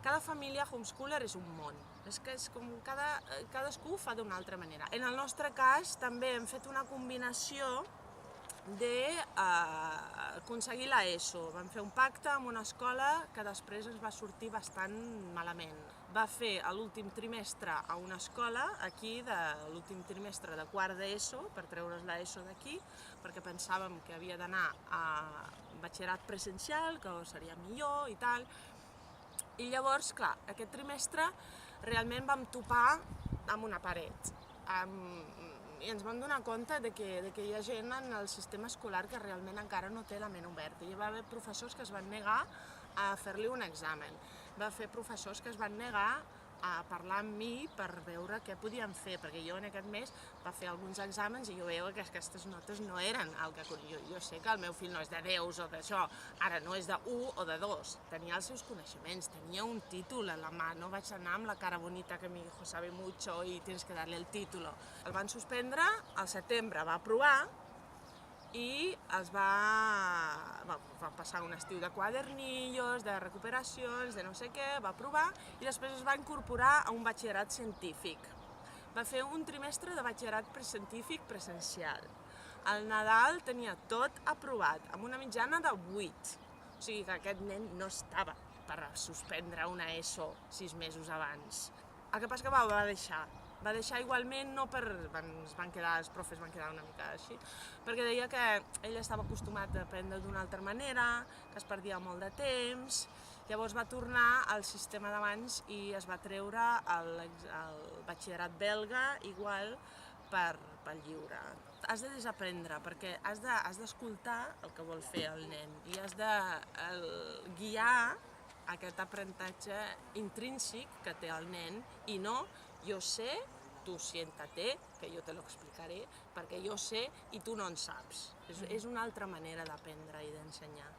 cada família homeschooler és un món. És que és com cadascú ho fa d'una altra manera. En el nostre cas també hem fet una combinació d'aconseguir l'ESO. Vam fer un pacte amb una escola que després ens va sortir bastant malament. Va fer l'últim trimestre a una escola, aquí, l'últim trimestre de quart d'ESO, per treure's l'ESO d'aquí, perquè pensàvem que havia d'anar a batxillerat presencial, que seria millor i tal. I llavors, clar, aquest trimestre realment vam topar amb una paret. I ens vam donar compte que hi ha gent en el sistema escolar que realment encara no té la ment oberta. Hi va haver professors que es van negar a fer-li un examen. Va fer professors que es van negar a parlar amb mi per veure què podíem fer, perquè jo en aquest mes va fer alguns exàmens i jo veia que aquestes notes no eren el que... Jo sé que el meu fill no és de 10 o d'això, ara no és de 1 o de 2, tenia els seus coneixements, tenia un títol a la mà, no vaig anar amb la cara bonita que mi hijo sabe mucho i tienes que darle el título. El van suspendre, al setembre va aprovar i va passar un estiu de quadernillos, de recuperacions, de no sé què, va aprovar i després es va incorporar a un batxillerat científic. Va fer un trimestre de batxillerat científic presencial. Al Nadal tenia tot aprovat, amb una mitjana de 8. O sigui que aquest nen no estava per suspendre una ESO 6 mesos abans. El que passa que va deixar. Va deixar igualment, no per... els profes van quedar una mica així, perquè deia que ell estava acostumat a aprendre d'una altra manera, que es perdia molt de temps, llavors va tornar al sistema d'abans i es va treure el batxillerat belga igual per lliure. Has de desaprendre, perquè has d'escoltar el que vol fer el nen i has de guiar aquest aprenentatge intrínsec que té el nen i no, jo sé, tu siéntate, que jo te lo explicaré, perquè jo sé i tu no en saps. És una altra manera d'aprendre i d'ensenyar.